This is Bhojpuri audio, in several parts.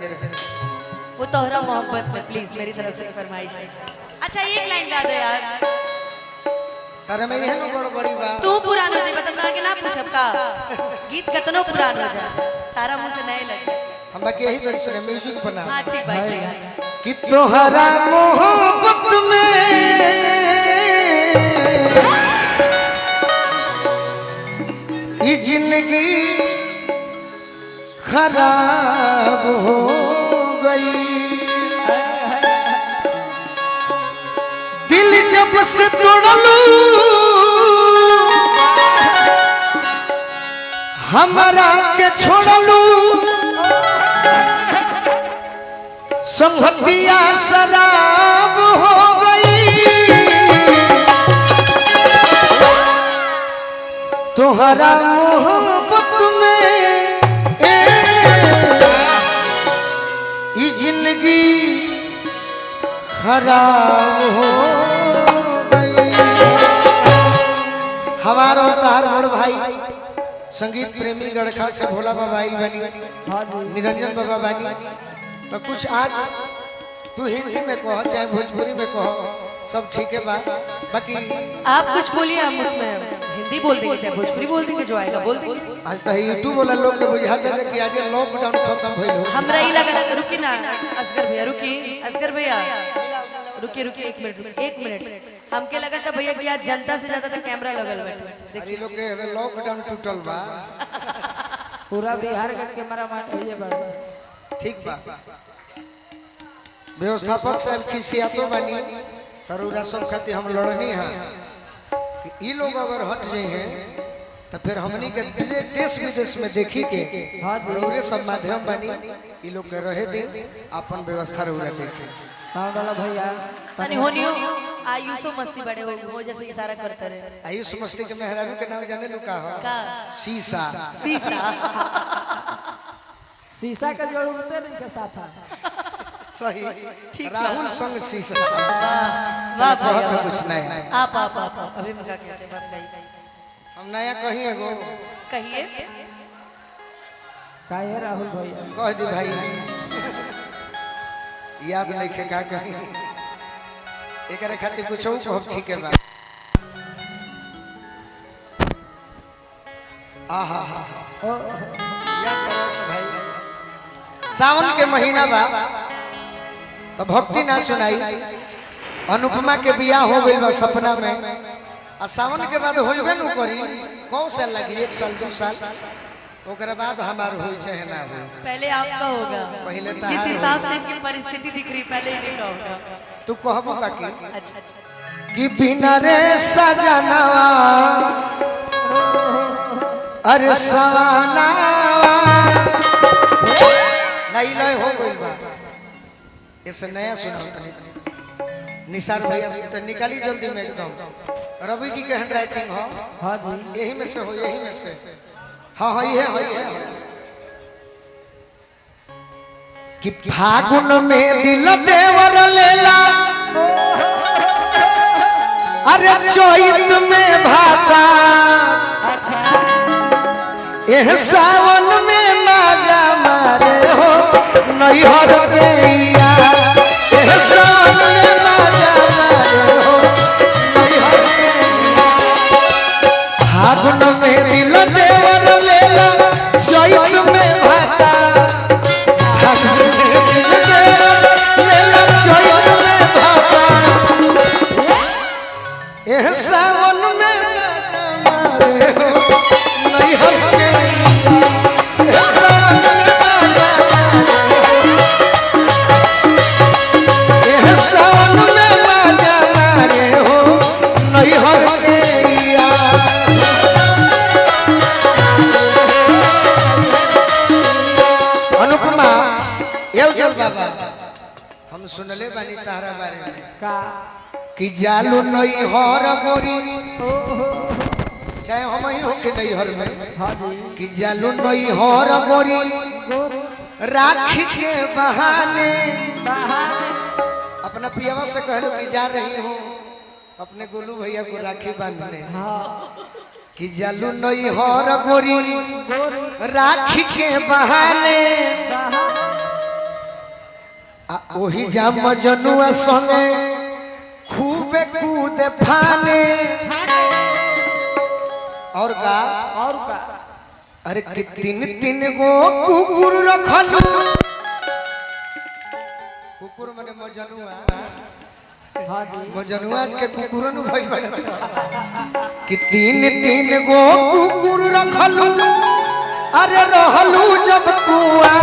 कैसे रहे? वो तोहरा मोहब्बत में प्लीज मेरी तरफ से फरमाइश है। अच्छा एक लाइन गा दो यार। तारे में यह न बड़ी बात तू पुरान हो जाए मतलब ना के ना पूछब का गीत कतनो पुरान हो जाए तारा मुंह से नहीं लगे। हम बाकी यही तो सुने म्यूजिक बना। हां ठीक भाई सही गा कि तोहरा मोहब्बत में ये जिंदगी खराब हो गई। दिल जब से तोड़लू हमरा के छोड़लू संगतिया शराब हो गई। तोहरा मोहब्बत में ये जिंदगी खराब हो गई। हमारा तार बड़ भाई संगीत प्रेमी गड़खा से भोला बाबा बनी निरंजन बाबा बनी। तो कुछ आज तू हिंदी में कहो चाहे भोजपुरी में कहो सब ठीक है बाकी आप कुछ बोलिए हम उसमें हिंदी बोल देंगे चाहे भोजपुरी बोल देंगे जो आएगा बोल देंगे। आज तो यूट्यूब वाला लोग के बुझाते हैं कि आज लॉकडाउन खत्म भइल हो। हमरा ही लगा रुकी ना असगर भैया रुकी असगर भैया रुकिए रुकिए एक मिनट हमके लगा था भैया कि आज जनता से ज्यादा तो कैमरा लगल बैठे। अरे लोग के लॉकडाउन टूटल बा पूरा बिहार का कैमरा मान भैया बा ठीक बा। व्यवस्थापक साहब की सियातो बनी तरुरा सब खाती हम लड़नी है कि ये लोग अगर हट जाए हैं तो फिर हमनी के देश विदेश में देखी के और सब माध्यम बनी ये लोग के रहे दे अपन व्यवस्था रहुरा देखे। वाला भैया तनी होनियो आयुषो मस्ती बड़े हो जैसे इशारा करते रहे। आयुष मस्ती के मेहरारू के नाम जाने नु का हो का शीशा शीशा का जरूरत नहीं के साथ सही राहुल संग शीशा वाह बहुत कुछ नहीं। आप अभी मैं का कहते बात कही हम नया कहिए गो कहिए काहे राहुल भैया कह दी भाई याद नहीं खे का कहीं एकरे खातिर कुछ कहो ठीक है बा। आहा हा याद करो सब भाई सावन के महीना बा तो भक्ति ना सुनाई। अनुपमा के बियाह हो गइल बा सपना में आ सावन के बाद होइबे न करी कौन साल लगी 1 साल 2 साल ओकरा बाद हमार होई चाहे ना हो। पहले आपका होगा पहले जिस हिसाब से इनकी परिस्थिति दिख रही पहले इनका होगा। तू कहबो बाकी अच्छा कि बिना रे सजनवा अरे सवाना नहीं लय हो गइल बा। इसे नया सुनाओ तनी निसार भैया तो निकाली जल्दी में एकदम रवि जी के हैंड राइटिंग हो। हां जी यही में से हो यही में से हाँ ये कि फागुन में दिल देवर लेला अरे चैत में भाता एह सावन में माजा मारे हो नैहर गैया। एह सावन में माजा मारे हो नैहर गैया। फागुन में दिल देवर लेला चैत में भाता फागुन में दिल देवर लेला चैत में भाता एह सावन में माजा मारे हो नैहर गैया। एह सावन में माजा मारे हो एह सावन में माजा मारे हो नैहर गैया। अनुपमा ये चल बाबा हम सुनले बानी तारा बारे में का कि जालू नई हर गोरी चाहे हम ही होके नई हर में हां जी कि जालू नई हर गोरी राखी के बहाने अपना पियावा से कहलो कि जा रही हूँ अपने गोलू भैया को राखी बांधने कि जालू नई हर गोरी राखी के बहाने ओही जा मजनुआ संगे खूबे कूद फाने और का अरे कि तीन गो कुकुर रखलू कुकुर माने मजनुआ मजनुआ के कुकुरन भइल बड़े कि तीन गो कुकुर रखलू अरे रहलू जब कुआ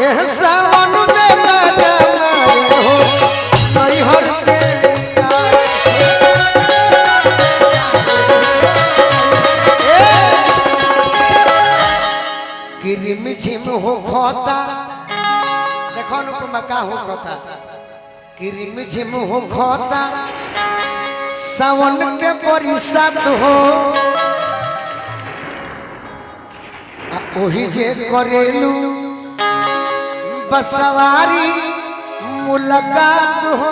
एह सावन में मजा मारे हो नहीं हर के किरिम झिम हो खोता देखो अनुपमा का हो खोता किरिम झिम हो खोता सावन के बरसात हो ओही जे करेलू बसवारी मुलाकात हो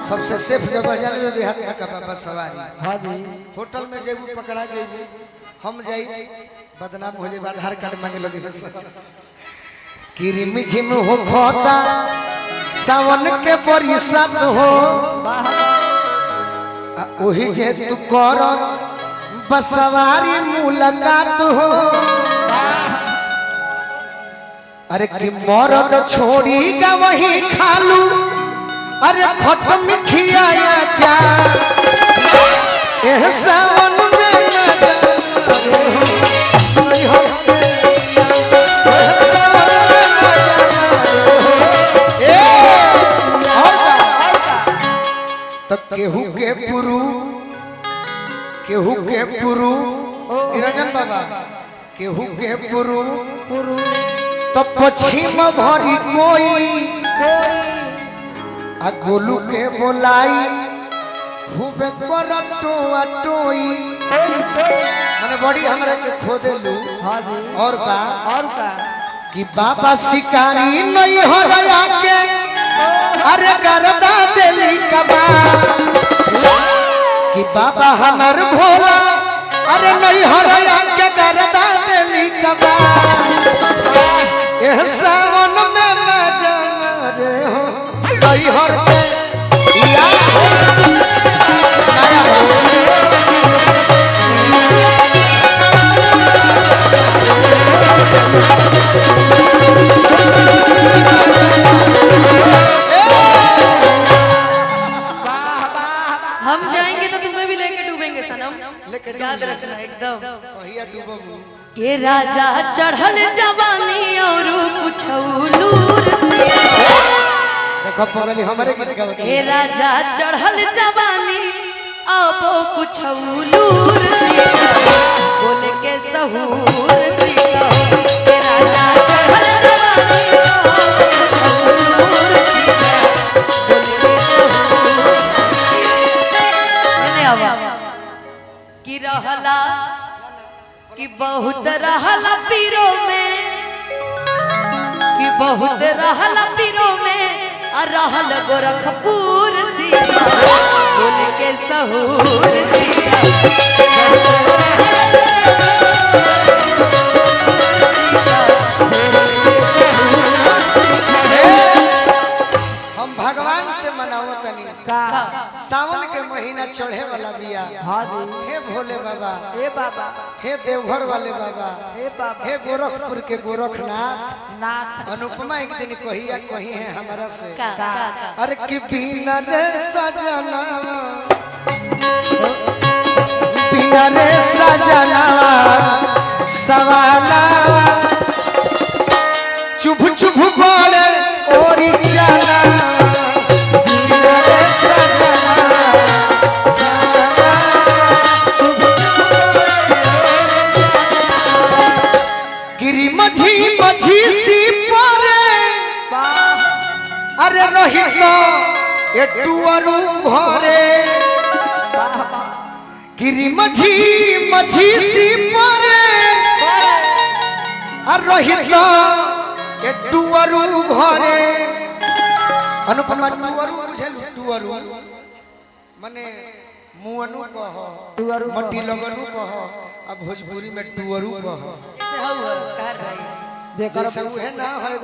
सबसे सेफ जगह जाने जो देहात में का बसवारी होटल में जेबू पकड़ा जेबू हम जाई बदनाम हो जाए आधार कार्ड मांगे लगे किरिम झिम हो खोता सावन के बरसात हो ओही जे तू कर बसवारी मुलाकात हो अरे कि मरद छोड़ी गा वही खालू अरे खट मिठिया चा एह सावन में तो केहू के पुरु निरंजन बाबा केहू के पुरु तो पश्चिम भरी कोई आ गोलू के बोलाई खूबे करटोआ टोई माने बड़ी हमरा के खोदेलू और का कि बाबा शिकारी नहीं हो रहा के अरे करदा दिली कबा कि बाबा हमर भोला अरे नहीं हो रहा के करदा दिली कबा एह सावन में मजा रे हो नहीं हर के या हम जाएंगे तो तुम्हें भी लेके डूबेंगे सनम याद रखना एकदम कहिया डूबबू के राजा चढ़ल जवानी और कुछ लूर से देखो पगली हमारे गीत गावत के राजा चढ़ल जवानी अब कुछ लूर से बोल के सहूर से कहो के राजा चढ़ल जवानी कि रहला कि बहुत रहला पीरो में कि बहुत रहला पीरो में आ रहल गोरखपुर सिया बोल के सहूर सिया हम भगवान से मनावत तनी सावन के महीना चढ़े वाला बिया हे भोले बाबा ए बाबा हे देवघर वाले बाबा ए बाबा हे गोरखपुर के गोरखनाथ नाथ अनुपमा एक दिन कहिया कही है हमारा से का अरे कि बिना रे सजना बिना रे सजना सवाना चुभ चुभ बोले ओरी जाना बिना रे सजना सवाना गिरी मझी मझी सी परे अरे रही तो एटुअरु घरे गिरी मझी मझी सी परे अरे रही तो एटुअरु घरे अनुपमा टुअरु बुझल टुअरु माने मुअनु कह मट्टी लगनु कह अब भोजपुरी में टुअरु कह ऐसे हो कहर भाई जेकर जैसे उहे ना है